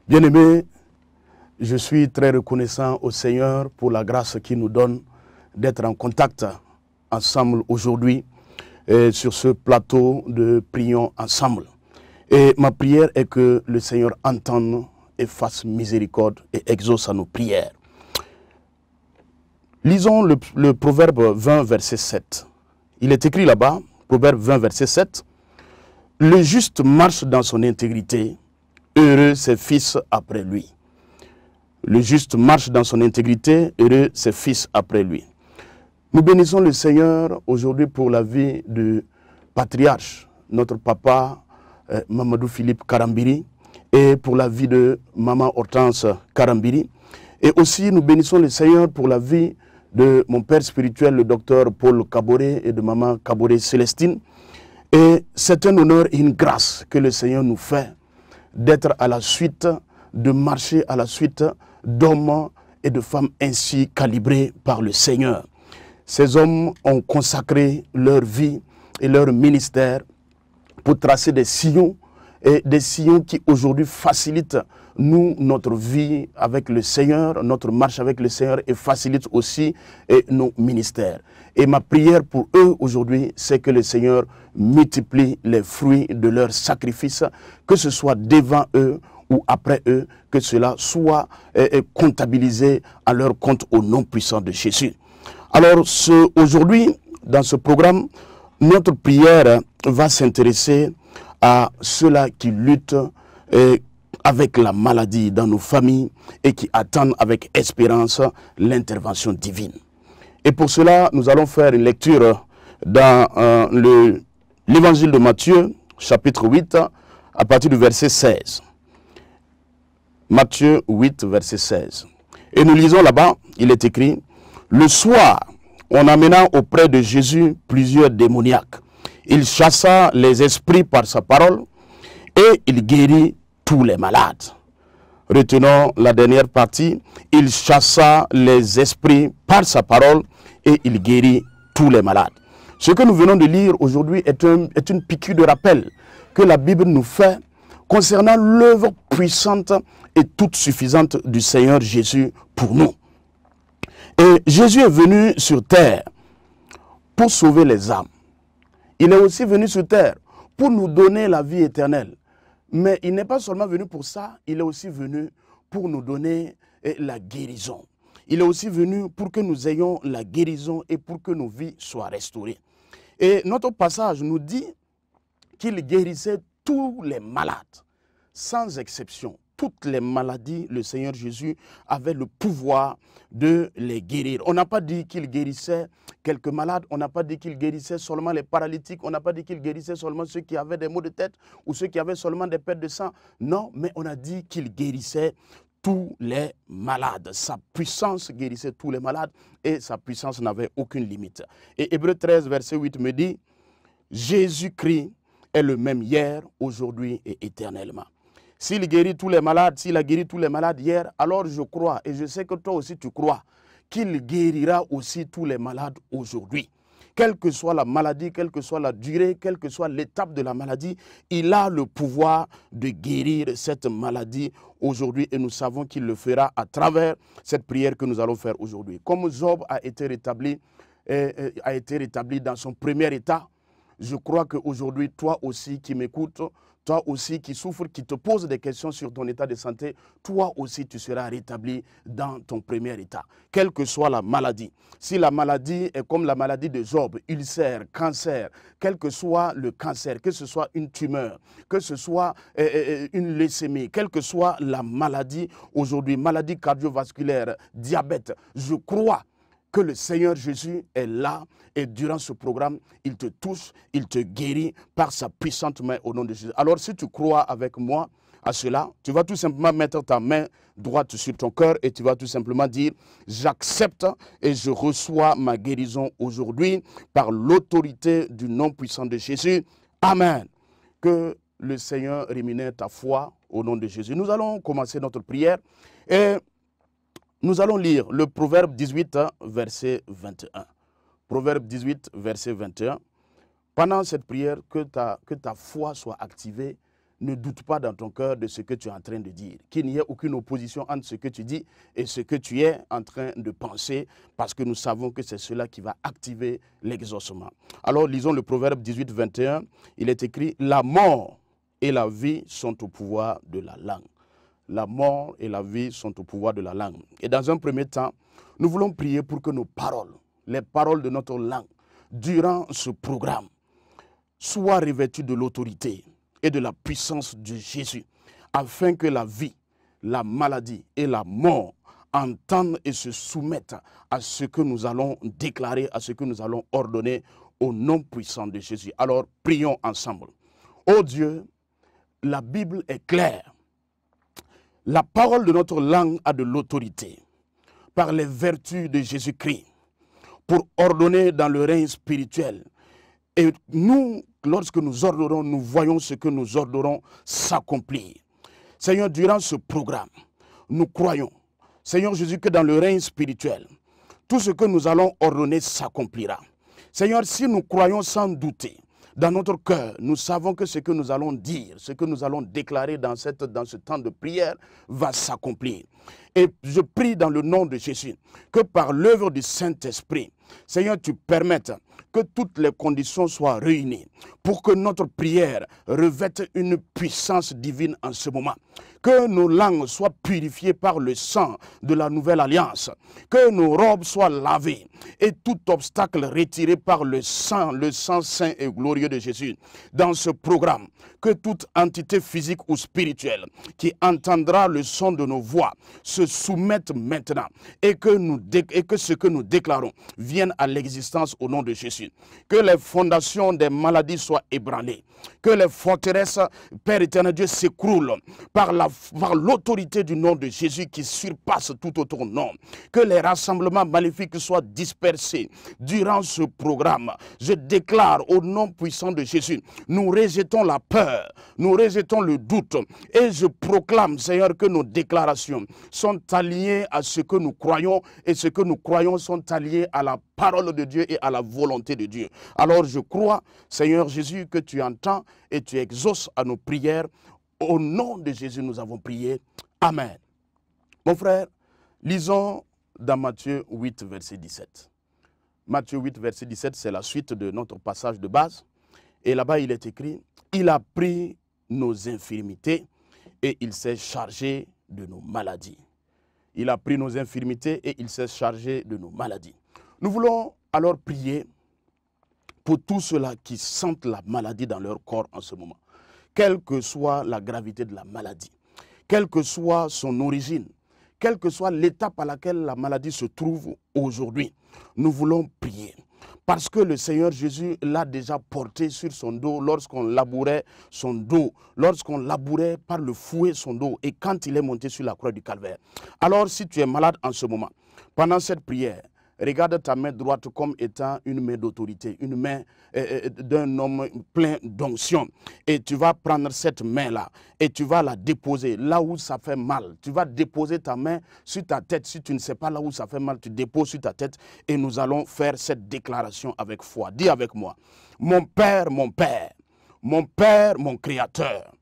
Bien-aimés, je suis très reconnaissant au Seigneur pour la grâce qu'il nous donne d'être en contact ensemble aujourd'hui sur ce plateau de Prions ensemble. Et ma prière est que le Seigneur entende et fasse miséricorde et exauce à nos prières. Lisons le Proverbe 20, verset 7. Il est écrit là-bas, Proverbe 20, verset 7. « Le juste marche dans son intégrité, heureux ses fils après lui. » Le juste marche dans son intégrité, heureux ses fils après lui. Nous bénissons le Seigneur aujourd'hui pour la vie du patriarche, notre papa Mamadou Philippe Karambiri, et pour la vie de maman Hortense Karambiri. Et aussi nous bénissons le Seigneur pour la vie de mon père spirituel, le docteur Paul Kaboré, et de maman Kaboré Célestine. Et c'est un honneur et une grâce que le Seigneur nous fait d'être à la suite, de marcher à la suite d'hommes et de femmes ainsi calibrés par le Seigneur. Ces hommes ont consacré leur vie et leur ministère pour tracer des sillons, et des sillons qui aujourd'hui facilitent nous, notre vie avec le Seigneur, notre marche avec le Seigneur, et facilitent aussi nos ministères. Et ma prière pour eux aujourd'hui, c'est que le Seigneur multiplie les fruits de leur sacrifice, que ce soit devant eux ou après eux, que cela soit comptabilisé à leur compte au nom puissant de Jésus. Alors aujourd'hui, dans ce programme, notre prière va s'intéresser à ceux-là qui luttent avec la maladie dans nos familles et qui attendent avec espérance l'intervention divine. Et pour cela, nous allons faire une lecture dans l'évangile de Matthieu, chapitre 8, à partir du verset 16. Matthieu 8, verset 16. Et nous lisons là-bas, il est écrit, « Le soir, on amena auprès de Jésus plusieurs démoniaques. Il chassa les esprits par sa parole et il guérit tous les malades. » Retenons la dernière partie. Il chassa les esprits par sa parole et il guérit tous les malades. Ce que nous venons de lire aujourd'hui est une piqûre de rappel que la Bible nous fait concernant l'œuvre puissante et toute suffisante du Seigneur Jésus pour nous. Et Jésus est venu sur terre pour sauver les âmes. Il est aussi venu sur terre pour nous donner la vie éternelle. Mais il n'est pas seulement venu pour ça, il est aussi venu pour nous donner la guérison. Il est aussi venu pour que nous ayons la guérison et pour que nos vies soient restaurées. Et notre passage nous dit qu'il guérissait tous les malades, sans exception. Toutes les maladies, le Seigneur Jésus avait le pouvoir de les guérir. On n'a pas dit qu'il guérissait quelques malades, on n'a pas dit qu'il guérissait seulement les paralytiques, on n'a pas dit qu'il guérissait seulement ceux qui avaient des maux de tête ou ceux qui avaient seulement des pertes de sang. Non, mais on a dit qu'il guérissait tous les malades. Sa puissance guérissait tous les malades et sa puissance n'avait aucune limite. Et Hébreux 13, verset 8 me dit, Jésus-Christ est le même hier, aujourd'hui et éternellement. S'il guérit tous les malades, s'il a guéri tous les malades hier, alors je crois, et je sais que toi aussi tu crois, qu'il guérira aussi tous les malades aujourd'hui. Quelle que soit la maladie, quelle que soit la durée, quelle que soit l'étape de la maladie, il a le pouvoir de guérir cette maladie aujourd'hui et nous savons qu'il le fera à travers cette prière que nous allons faire aujourd'hui. Comme Job a été rétabli dans son premier état, je crois qu'aujourd'hui, toi aussi qui m'écoutes, toi aussi qui souffres, qui te poses des questions sur ton état de santé, toi aussi tu seras rétabli dans ton premier état, quelle que soit la maladie. Si la maladie est comme la maladie de Job, ulcère, cancer, quel que soit le cancer, que ce soit une tumeur, que ce soit une leucémie, quelle que soit la maladie aujourd'hui, maladie cardiovasculaire, diabète, je crois que le Seigneur Jésus est là et durant ce programme, il te touche, il te guérit par sa puissante main au nom de Jésus. Alors si tu crois avec moi à cela, tu vas tout simplement mettre ta main droite sur ton cœur et tu vas tout simplement dire « J'accepte et je reçois ma guérison aujourd'hui par l'autorité du nom puissant de Jésus. Amen. » Que le Seigneur rémunère ta foi au nom de Jésus. Nous allons commencer notre prière et nous allons lire le Proverbe 18, verset 21. Proverbe 18, verset 21. Pendant cette prière, que ta foi soit activée ne doute pas dans ton cœur de ce que tu es en train de dire. Qu'il n'y ait aucune opposition entre ce que tu dis et ce que tu es en train de penser, parce que nous savons que c'est cela qui va activer l'exaucement. Alors lisons le Proverbe 18, 21. Il est écrit « La mort et la vie sont au pouvoir de la langue. » La mort et la vie sont au pouvoir de la langue. Et dans un premier temps, nous voulons prier pour que nos paroles, les paroles de notre langue, durant ce programme, soient revêtues de l'autorité et de la puissance de Jésus, afin que la vie, la maladie et la mort entendent et se soumettent à ce que nous allons déclarer, à ce que nous allons ordonner au nom puissant de Jésus. Alors, prions ensemble. Ô Dieu, la Bible est claire. La parole de notre langue a de l'autorité par les vertus de Jésus-Christ pour ordonner dans le règne spirituel. Et nous, lorsque nous ordonnons, nous voyons ce que nous ordonnons s'accomplir. Seigneur, durant ce programme, nous croyons, Seigneur Jésus, que dans le règne spirituel, tout ce que nous allons ordonner s'accomplira. Seigneur, si nous croyons sans douter, dans notre cœur, nous savons que ce que nous allons dire, ce que nous allons déclarer dans ce temps de prière va s'accomplir. Et je prie dans le nom de Jésus que par l'œuvre du Saint-Esprit, Seigneur, tu permettes que toutes les conditions soient réunies pour que notre prière revête une puissance divine en ce moment. Que nos langues soient purifiées par le sang de la nouvelle alliance. Que nos robes soient lavées et tout obstacle retiré par le sang saint et glorieux de Jésus. Dans ce programme, que toute entité physique ou spirituelle qui entendra le son de nos voix se soumette maintenant et que ce que nous déclarons vienne à l'existence au nom de Jésus. Que les fondations des maladies soient ébranlées. Que les forteresses, Père éternel Dieu, s'écroulent par l'autorité du nom de Jésus qui surpasse tout autre nom. Que les rassemblements maléfiques soient dispersés durant ce programme. Je déclare au nom puissant de Jésus, nous rejetons la peur, nous rejetons le doute et je proclame, Seigneur, que nos déclarations sont alliées à ce que nous croyons et ce que nous croyons sont alliés à la parole de Dieu et à la volonté de Dieu. Alors je crois, Seigneur Jésus, que tu entends et tu exauces à nos prières. Au nom de Jésus, nous avons prié. Amen. Mon frère, lisons dans Matthieu 8, verset 17. Matthieu 8, verset 17, c'est la suite de notre passage de base. Et là-bas, il est écrit, « Il a pris nos infirmités et il s'est chargé de nos maladies. » Il a pris nos infirmités et il s'est chargé de nos maladies. Nous voulons alors prier pour tous ceux-là qui sentent la maladie dans leur corps en ce moment. Quelle que soit la gravité de la maladie, quelle que soit son origine, quelle que soit l'étape à laquelle la maladie se trouve aujourd'hui, nous voulons prier. Parce que le Seigneur Jésus l'a déjà porté sur son dos lorsqu'on labourait son dos, lorsqu'on labourait par le fouet son dos et quand il est monté sur la croix du Calvaire. Alors si tu es malade en ce moment, pendant cette prière, regarde ta main droite comme étant une main d'autorité, une main d'un homme plein d'onction. Et tu vas prendre cette main-là et tu vas la déposer là où ça fait mal. Tu vas déposer ta main sur ta tête. Si tu ne sais pas là où ça fait mal, tu déposes sur ta tête et nous allons faire cette déclaration avec foi. Dis avec moi, mon Père, mon Père, mon Père, mon Créateur.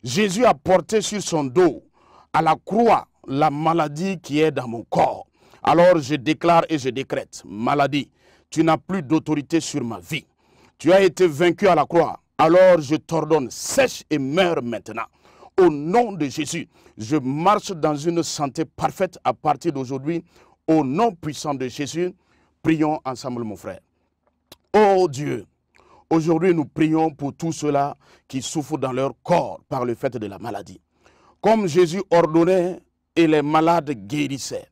Jésus a porté sur son dos à la croix la maladie qui est dans mon corps. Alors je déclare et je décrète, maladie, tu n'as plus d'autorité sur ma vie. Tu as été vaincu à la croix. Alors je t'ordonne, sèche et meurs maintenant. Au nom de Jésus, je marche dans une santé parfaite à partir d'aujourd'hui. Au nom puissant de Jésus, prions ensemble mon frère. Oh Dieu, aujourd'hui nous prions pour tous ceux-là qui souffrent dans leur corps par le fait de la maladie. Comme Jésus ordonnait et les malades guérissaient.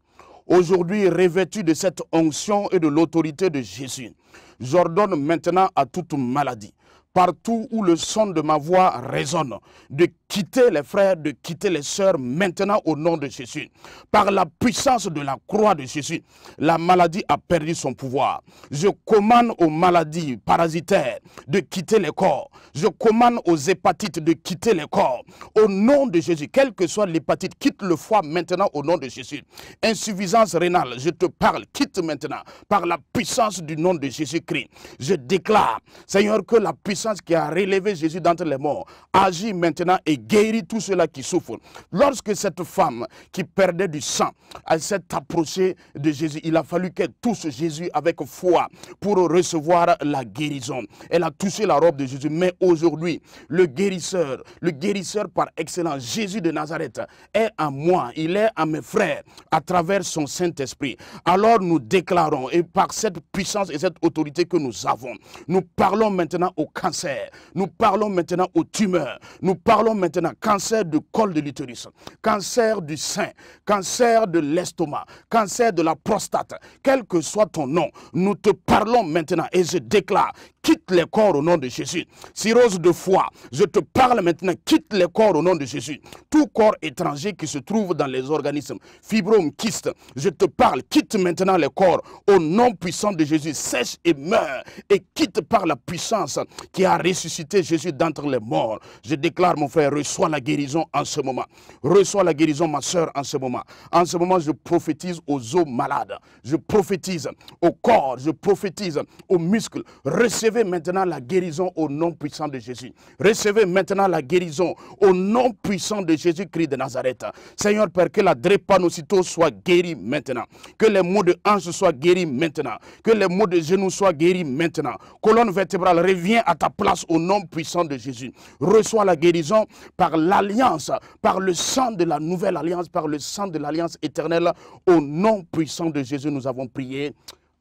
Aujourd'hui, revêtu de cette onction et de l'autorité de Jésus, j'ordonne maintenant à toute maladie, partout où le son de ma voix résonne, de quitter les frères, de quitter les sœurs maintenant au nom de Jésus. Par la puissance de la croix de Jésus, la maladie a perdu son pouvoir. Je commande aux maladies parasitaires de quitter les corps. Je commande aux hépatites de quitter les corps. Au nom de Jésus, quelle que soit l'hépatite, quitte le foie maintenant au nom de Jésus. Insuffisance rénale, je te parle, quitte maintenant par la puissance du nom de Jésus-Christ. Je déclare, Seigneur, que la puissance qui a relevé Jésus d'entre les morts agit maintenant et guérit tous ceux-là qui souffrent. Lorsque cette femme qui perdait du sang, elle s'est approchée de Jésus, il a fallu qu'elle touche Jésus avec foi pour recevoir la guérison. Elle a touché la robe de Jésus, mais aujourd'hui, le guérisseur par excellence, Jésus de Nazareth, est à moi, il est à mes frères, à travers son Saint-Esprit. Alors nous déclarons, et par cette puissance et cette autorité que nous avons, nous parlons maintenant au cancer, nous parlons maintenant aux tumeurs, nous parlons maintenant cancer du col de l'utérus, cancer du sein, cancer de l'estomac, cancer de la prostate, quel que soit ton nom, nous te parlons maintenant et je déclare, quitte les corps au nom de Jésus. Cirrhose de foie, je te parle maintenant, quitte les corps au nom de Jésus. Tout corps étranger qui se trouve dans les organismes, fibrome, kyste, je te parle, quitte maintenant les corps au nom puissant de Jésus. Sèche et meurt et quitte par la puissance qui a ressuscité Jésus d'entre les morts. Je déclare, mon frère, reçois la guérison en ce moment. Reçois la guérison, ma soeur, en ce moment. En ce moment, je prophétise aux os malades. Je prophétise au corps, je prophétise aux muscles. Recevez maintenant la guérison au nom puissant de Jésus. Recevez maintenant la guérison au nom puissant de Jésus-Christ de Nazareth. Seigneur Père, que la drépanocytose soit guérie maintenant. Que les maux de hanche soient guéris maintenant. Que les maux de genoux soient guéris maintenant. Colonne vertébrale, reviens à ta place au nom puissant de Jésus. Reçois la guérison par l'alliance, par le sang de la nouvelle alliance, par le sang de l'alliance éternelle. Au nom puissant de Jésus, nous avons prié.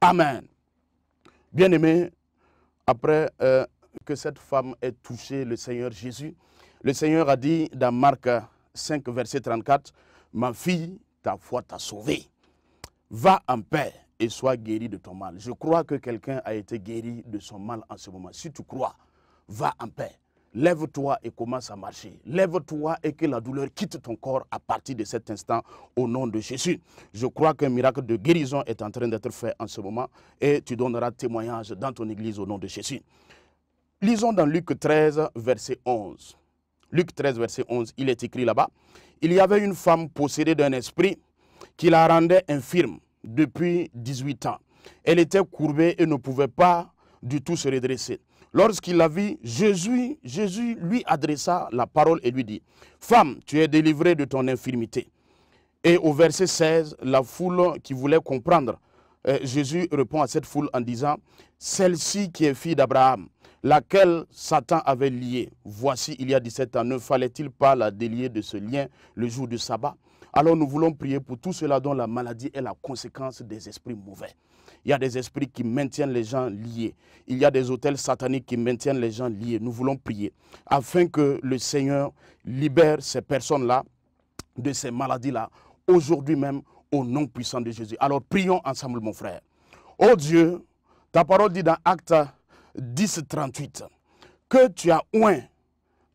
Amen. Bien-aimés, après que cette femme ait touché le Seigneur Jésus, le Seigneur a dit dans Marc 5, verset 34, « Ma fille, ta foi t'a sauvée. Va en paix et sois guérie de ton mal. » Je crois que quelqu'un a été guéri de son mal en ce moment. Si tu crois, va en paix. Lève-toi et commence à marcher. Lève-toi et que la douleur quitte ton corps à partir de cet instant au nom de Jésus. Je crois qu'un miracle de guérison est en train d'être fait en ce moment et tu donneras témoignage dans ton église au nom de Jésus. Lisons dans Luc 13, verset 11. Luc 13, verset 11, il est écrit là-bas. Il y avait une femme possédée d'un esprit qui la rendait infirme depuis 18 ans. Elle était courbée et ne pouvait pas du tout se redresser. Lorsqu'il la vit, Jésus lui adressa la parole et lui dit, « Femme, tu es délivrée de ton infirmité. » Et au verset 16, la foule qui voulait comprendre, Jésus répond à cette foule en disant, « Celle-ci qui est fille d'Abraham, laquelle Satan avait liée, voici il y a 17 ans, ne fallait-il pas la délier de ce lien le jour du sabbat ?» Alors nous voulons prier pour tous ceux-là dont la maladie est la conséquence des esprits mauvais. Il y a des esprits qui maintiennent les gens liés. Il y a des autels sataniques qui maintiennent les gens liés. Nous voulons prier afin que le Seigneur libère ces personnes-là de ces maladies-là, aujourd'hui même, au nom puissant de Jésus. Alors prions ensemble, mon frère. Oh Dieu, ta parole dit dans Actes 10, 38, que tu as oint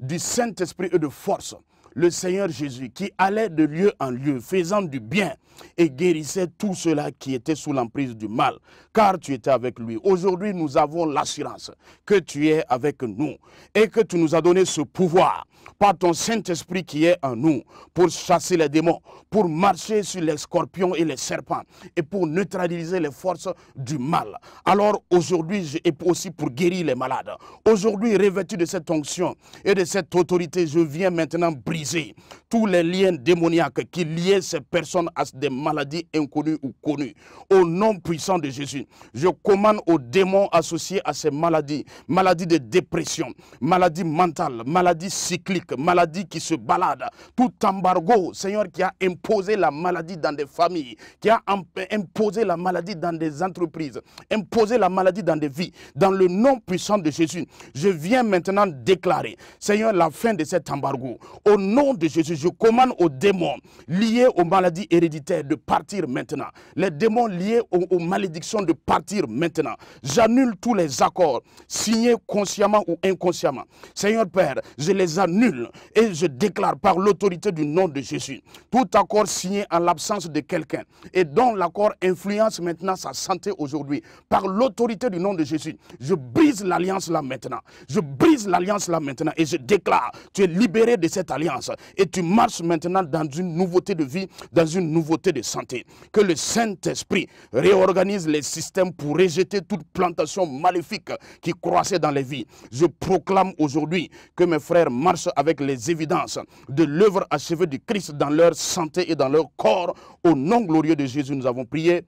du Saint-Esprit et de force le Seigneur Jésus, qui allait de lieu en lieu, faisant du bien et guérissait tous ceux-là qui étaient sous l'emprise du mal, car tu étais avec lui. Aujourd'hui, nous avons l'assurance que tu es avec nous et que tu nous as donné ce pouvoir par ton Saint-Esprit qui est en nous pour chasser les démons, pour marcher sur les scorpions et les serpents et pour neutraliser les forces du mal. Alors aujourd'hui, et aussi pour guérir les malades. Aujourd'hui, revêtu de cette onction et de cette autorité, je viens maintenant briser tous les liens démoniaques qui liaient ces personnes à des maladies inconnues ou connues. Au nom puissant de Jésus, je commande aux démons associés à ces maladies, maladies de dépression, maladies mentales, maladies cycliques, maladies qui se baladent, tout embargo, Seigneur, qui a imposé la maladie dans des familles, qui a imposé la maladie dans des entreprises, imposé la maladie dans des vies, dans le nom puissant de Jésus, je viens maintenant déclarer, Seigneur, la fin de cet embargo. Au nom de Jésus, je commande aux démons liés aux maladies héréditaires de partir maintenant. Les démons liés aux malédictions de partir maintenant. J'annule tous les accords signés consciemment ou inconsciemment. Seigneur Père, je les annule et je déclare par l'autorité du nom de Jésus, tout accord signé en l'absence de quelqu'un et dont l'accord influence maintenant sa santé aujourd'hui, par l'autorité du nom de Jésus, je brise l'alliance là maintenant. Je brise l'alliance là maintenant et je déclare, tu es libéré de cette alliance et tu marches maintenant dans une nouveauté de vie, dans une nouveauté de santé. Que le Saint-Esprit réorganise les systèmes pour rejeter toute plantation maléfique qui croissait dans les vies. Je proclame aujourd'hui que mes frères marchent avec les évidences de l'œuvre achevée du Christ dans leur santé et dans leur corps. Au nom glorieux de Jésus, nous avons prié.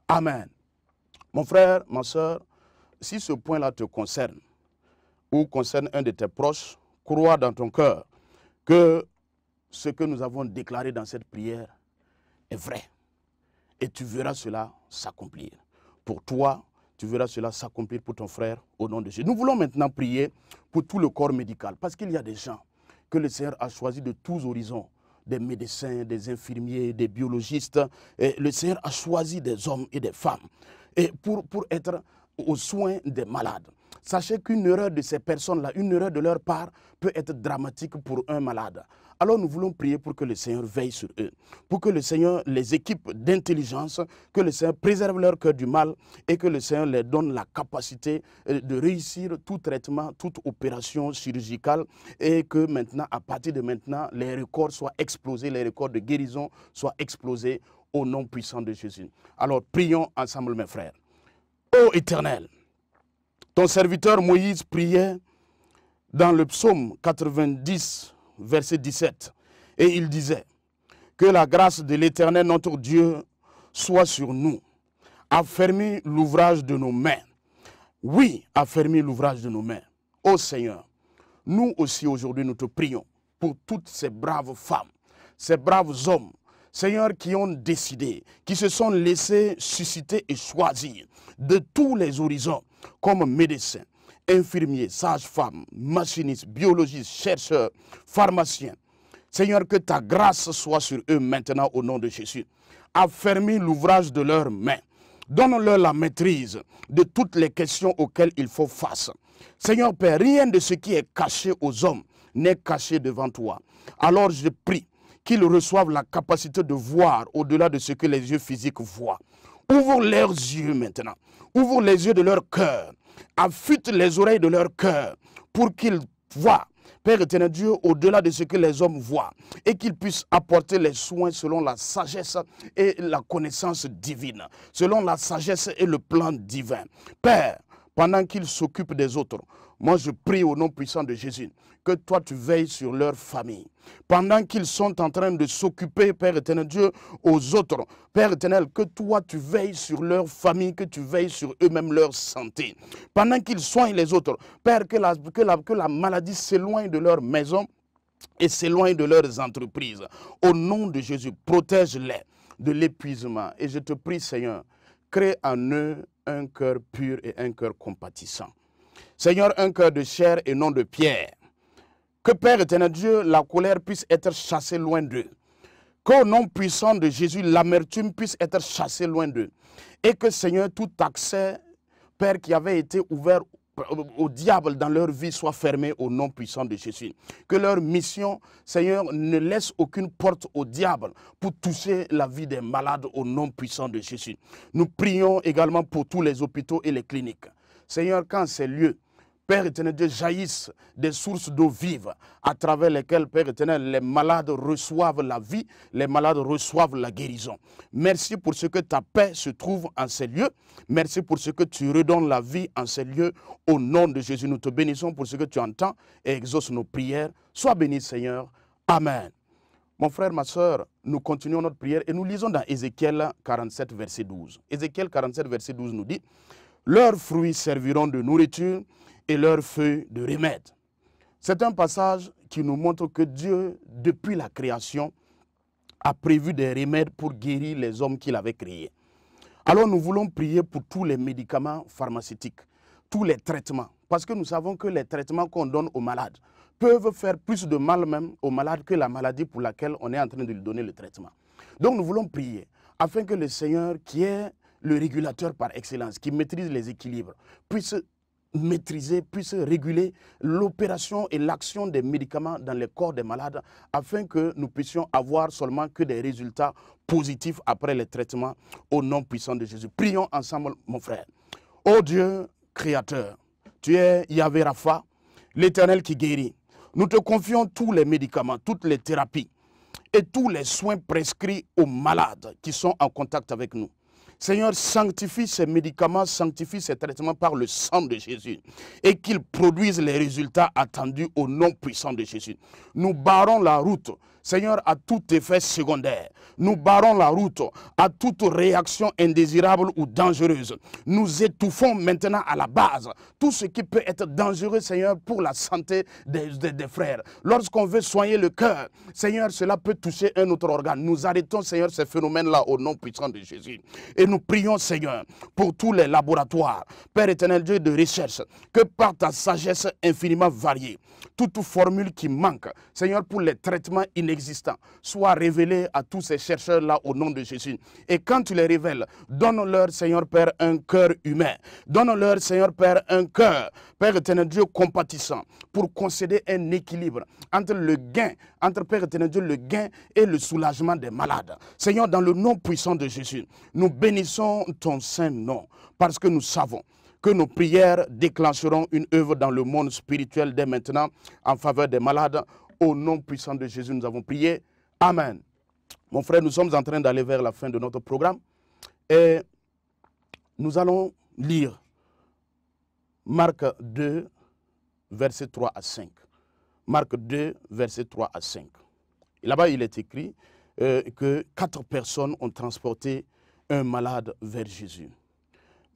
Amen. Mon frère, ma soeur, si ce point-là te concerne ou concerne un de tes proches, crois dans ton cœur que ce que nous avons déclaré dans cette prière est vrai. Et tu verras cela s'accomplir. Pour toi, tu verras cela s'accomplir pour ton frère au nom de Jésus. Nous voulons maintenant prier pour tout le corps médical. Parce qu'il y a des gens que le Seigneur a choisis de tous horizons. Des médecins, des infirmiers, des biologistes. Et le Seigneur a choisi des hommes et des femmes et pour être aux soins des malades. Sachez qu'une erreur de ces personnes-là, une erreur de leur part, peut être dramatique pour un malade. Alors nous voulons prier pour que le Seigneur veille sur eux, pour que le Seigneur les équipe d'intelligence, que le Seigneur préserve leur cœur du mal et que le Seigneur leur donne la capacité de réussir tout traitement, toute opération chirurgicale et que maintenant, à partir de maintenant, les records soient explosés, les records de guérison soient explosés au nom puissant de Jésus. Alors prions ensemble mes frères. Ô Éternel, ton serviteur Moïse priait dans le psaume 90, verset 17. Et il disait, que la grâce de l'Éternel, notre Dieu, soit sur nous. Affermis l'ouvrage de nos mains. Oui, affermis l'ouvrage de nos mains. Ô Seigneur, nous aussi aujourd'hui, nous te prions pour toutes ces braves femmes, ces braves hommes, Seigneur, qui ont décidé, qui se sont laissés susciter et choisir de tous les horizons, comme médecins, infirmiers, sages-femmes, machinistes, biologistes, chercheurs, pharmaciens. Seigneur, que ta grâce soit sur eux maintenant au nom de Jésus. Affermis l'ouvrage de leurs mains. Donne-leur la maîtrise de toutes les questions auxquelles il faut face. Seigneur Père, rien de ce qui est caché aux hommes n'est caché devant toi. Alors je prie qu'ils reçoivent la capacité de voir au-delà de ce que les yeux physiques voient. Ouvre leurs yeux maintenant. Ouvre les yeux de leur cœur. Affûte les oreilles de leur cœur pour qu'ils voient, Père éternel Dieu, au-delà de ce que les hommes voient et qu'ils puissent apporter les soins selon la sagesse et la connaissance divine, selon la sagesse et le plan divin. Père, pendant qu'ils s'occupent des autres, moi je prie au nom puissant de Jésus que toi tu veilles sur leur famille. Pendant qu'ils sont en train de s'occuper, Père éternel Dieu, aux autres, Père éternel, que toi tu veilles sur leur famille, que tu veilles sur eux-mêmes, leur santé. Pendant qu'ils soignent les autres, Père, que la maladie s'éloigne de leur maison et s'éloigne de leurs entreprises. Au nom de Jésus, protège-les de l'épuisement. Et je te prie, Seigneur, crée en eux un cœur pur et un cœur compatissant. Seigneur, un cœur de chair et non de pierre. Que Père éternel Dieu, la colère puisse être chassée loin d'eux. Qu'au nom puissant de Jésus, l'amertume puisse être chassée loin d'eux. Et que Seigneur, tout accès, Père, qui avait été ouvert au diable dans leur vie soit fermé au nom puissant de Jésus. Que leur mission, Seigneur, ne laisse aucune porte au diable pour toucher la vie des malades au nom puissant de Jésus. Nous prions également pour tous les hôpitaux et les cliniques. Seigneur, quand ces lieux, Père éternel Dieu, jaillissent des sources d'eau vive à travers lesquelles, Père éternel, les malades reçoivent la vie, les malades reçoivent la guérison. Merci pour ce que ta paix se trouve en ces lieux. Merci pour ce que tu redonnes la vie en ces lieux. Au nom de Jésus, nous te bénissons pour ce que tu entends et exauces nos prières. Sois béni, Seigneur. Amen. Mon frère, ma soeur, nous continuons notre prière et nous lisons dans Ézéchiel 47, verset 12. Ézéchiel 47, verset 12 nous dit « Leurs fruits serviront de nourriture et leurs feuilles de remède. » C'est un passage qui nous montre que Dieu, depuis la création, a prévu des remèdes pour guérir les hommes qu'il avait créés. Alors nous voulons prier pour tous les médicaments pharmaceutiques, tous les traitements, parce que nous savons que les traitements qu'on donne aux malades peuvent faire plus de mal même au malade que la maladie pour laquelle on est en train de lui donner le traitement. Donc nous voulons prier afin que le Seigneur, qui est le régulateur par excellence, qui maîtrise les équilibres, puisse maîtriser, puisse réguler l'opération et l'action des médicaments dans les corps des malades afin que nous puissions avoir seulement que des résultats positifs après les traitements au nom puissant de Jésus. Prions ensemble, mon frère. Ô Dieu créateur, tu es Yahvé Rapha, l'Éternel qui guérit. Nous te confions tous les médicaments, toutes les thérapies et tous les soins prescrits aux malades qui sont en contact avec nous. Seigneur, sanctifie ces médicaments, sanctifie ces traitements par le sang de Jésus et qu'ils produisent les résultats attendus au nom puissant de Jésus. Nous barrons la route, Seigneur, à tout effet secondaire. Nous barrons la route à toute réaction indésirable ou dangereuse. Nous étouffons maintenant à la base tout ce qui peut être dangereux, Seigneur, pour la santé des frères. Lorsqu'on veut soigner le cœur, Seigneur, cela peut toucher un autre organe. Nous arrêtons, Seigneur, ces phénomènes-là au nom puissant de Jésus. Et nous prions, Seigneur, pour tous les laboratoires, Père éternel Dieu de recherche, que par ta sagesse infiniment variée, toute formule qui manque, Seigneur, pour les traitements inexistants, soit révélée à tous ces chercheurs-là au nom de Jésus. Et quand tu les révèles, donne-leur, Seigneur Père, un cœur humain. Donne-leur, Seigneur Père, un cœur, Père éternel Dieu, compatissant, pour concéder un équilibre entre le gain, entre Père éternel Dieu, le gain et le soulagement des malades. Seigneur, dans le nom puissant de Jésus, nous bénissons ton saint nom, parce que nous savons que nos prières déclencheront une œuvre dans le monde spirituel dès maintenant en faveur des malades. Au nom puissant de Jésus, nous avons prié. Amen. Mon frère, nous sommes en train d'aller vers la fin de notre programme et nous allons lire Marc 2, versets 3 à 5. Marc 2, versets 3 à 5. Et là-bas, il est écrit que 4 personnes ont transporté un malade vers Jésus.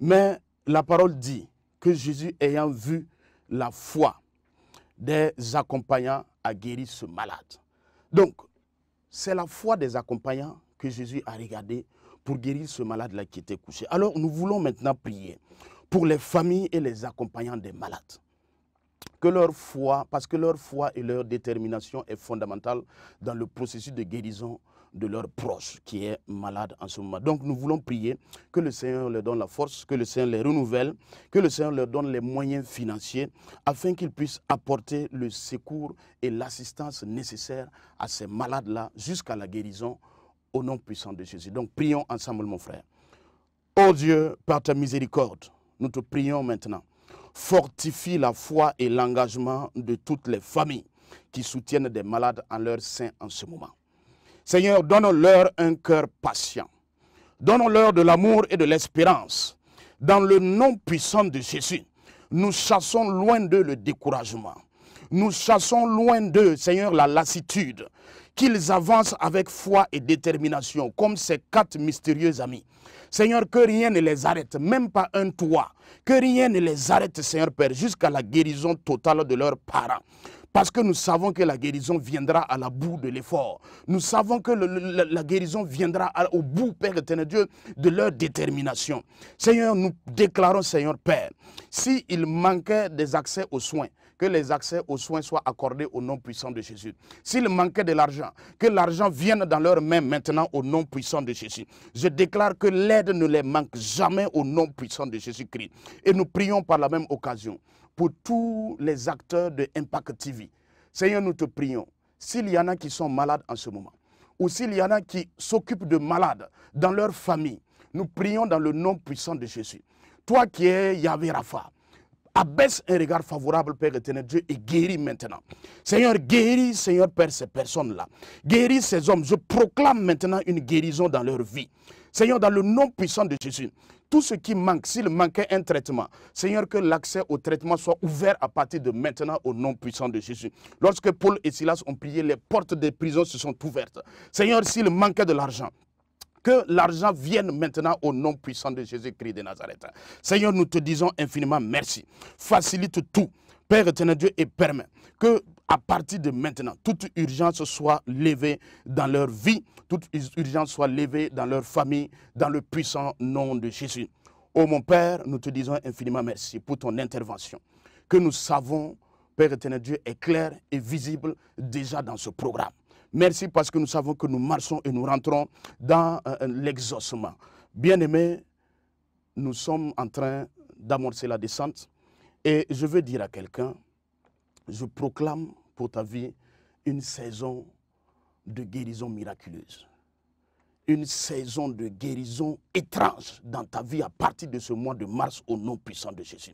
Mais la parole dit que Jésus, ayant vu la foi des accompagnants, a guéri ce malade. Donc, c'est la foi des accompagnants que Jésus a regardé pour guérir ce malade-là qui était couché. Alors, nous voulons maintenant prier pour les familles et les accompagnants des malades. Que leur foi, parce que leur foi et leur détermination est fondamentale dans le processus de guérison de leur proche qui est malade en ce moment. Donc nous voulons prier que le Seigneur leur donne la force, que le Seigneur les renouvelle, que le Seigneur leur donne les moyens financiers afin qu'ils puissent apporter le secours et l'assistance nécessaire à ces malades-là jusqu'à la guérison au nom puissant de Jésus. Donc prions ensemble, mon frère. Ô Dieu, par ta miséricorde, nous te prions maintenant. Fortifie la foi et l'engagement de toutes les familles qui soutiennent des malades en leur sein en ce moment. Seigneur, donne-leur un cœur patient. Donne-leur de l'amour et de l'espérance. Dans le nom puissant de Jésus, nous chassons loin d'eux le découragement. Nous chassons loin d'eux, Seigneur, la lassitude. Qu'ils avancent avec foi et détermination, comme ces 4 mystérieux amis. Seigneur, que rien ne les arrête, même pas un toit. Que rien ne les arrête, Seigneur Père, jusqu'à la guérison totale de leurs parents. Parce que nous savons que la guérison viendra à la bout de l'effort. Nous savons que la guérison viendra au bout, Père éternel Dieu, de leur détermination. Seigneur, nous déclarons, Seigneur Père, s'il manquait des accès aux soins, que les accès aux soins soient accordés au nom puissant de Jésus. S'il manquait de l'argent, que l'argent vienne dans leurs mains maintenant au nom puissant de Jésus. Je déclare que l'aide ne les manque jamais au nom puissant de Jésus-Christ. Et nous prions par la même occasion pour tous les acteurs de Impact TV. Seigneur, nous te prions, s'il y en a qui sont malades en ce moment, ou s'il y en a qui s'occupent de malades dans leur famille, nous prions dans le nom puissant de Jésus. Toi qui es Yahvé Rapha, abaisse un regard favorable, Père éternel Dieu, et guéris maintenant. Seigneur, guéris, Seigneur Père, ces personnes-là. Guéris ces hommes. Je proclame maintenant une guérison dans leur vie. Seigneur, dans le nom puissant de Jésus, tout ce qui manque, s'il manquait un traitement, Seigneur, que l'accès au traitement soit ouvert à partir de maintenant au nom puissant de Jésus. Lorsque Paul et Silas ont prié, les portes des prisons se sont ouvertes. Seigneur, s'il manquait de l'argent, que l'argent vienne maintenant au nom puissant de Jésus-Christ de Nazareth. Seigneur, nous te disons infiniment merci. Facilite tout, Père éternel Dieu, et permet que à partir de maintenant, toute urgence soit levée dans leur vie, toute urgence soit levée dans leur famille, dans le puissant nom de Jésus. Oh mon Père, nous te disons infiniment merci pour ton intervention, que nous savons Père éternel Dieu, est clair et visible déjà dans ce programme. Merci parce que nous savons que nous marchons et nous rentrons dans l'exaucement. Bien-aimés, nous sommes en train d'amorcer la descente et je veux dire à quelqu'un, je proclame pour ta vie une saison de guérison miraculeuse. Une saison de guérison étrange dans ta vie à partir de ce mois de mars au nom puissant de Jésus.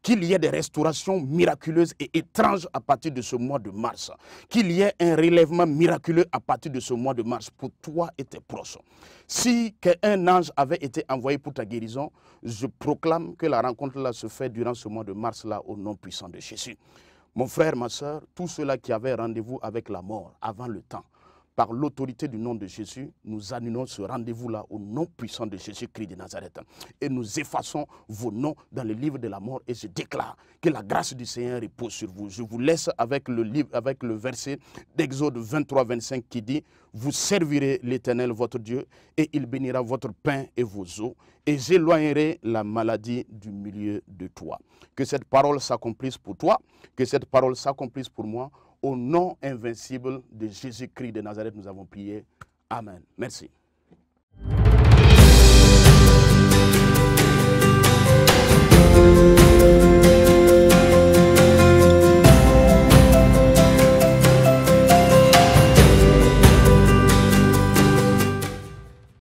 Qu'il y ait des restaurations miraculeuses et étranges à partir de ce mois de mars. Qu'il y ait un relèvement miraculeux à partir de ce mois de mars pour toi et tes proches. Si un ange avait été envoyé pour ta guérison, je proclame que la rencontre là se fait durant ce mois de mars là au nom puissant de Jésus. Mon frère, ma soeur, tous ceux-là qui avaient rendez-vous avec la mort avant le temps, par l'autorité du nom de Jésus, nous annulons ce rendez-vous-là au nom puissant de Jésus-Christ de Nazareth. Et nous effaçons vos noms dans le livre de la mort et je déclare que la grâce du Seigneur repose sur vous. Je vous laisse avec le verset d'Exode 23-25 qui dit « Vous servirez l'Éternel votre Dieu et il bénira votre pain et vos eaux et j'éloignerai la maladie du milieu de toi. » Que cette parole s'accomplisse pour toi, que cette parole s'accomplisse pour moi. Au nom invincible de Jésus-Christ de Nazareth, nous avons prié. Amen. Merci.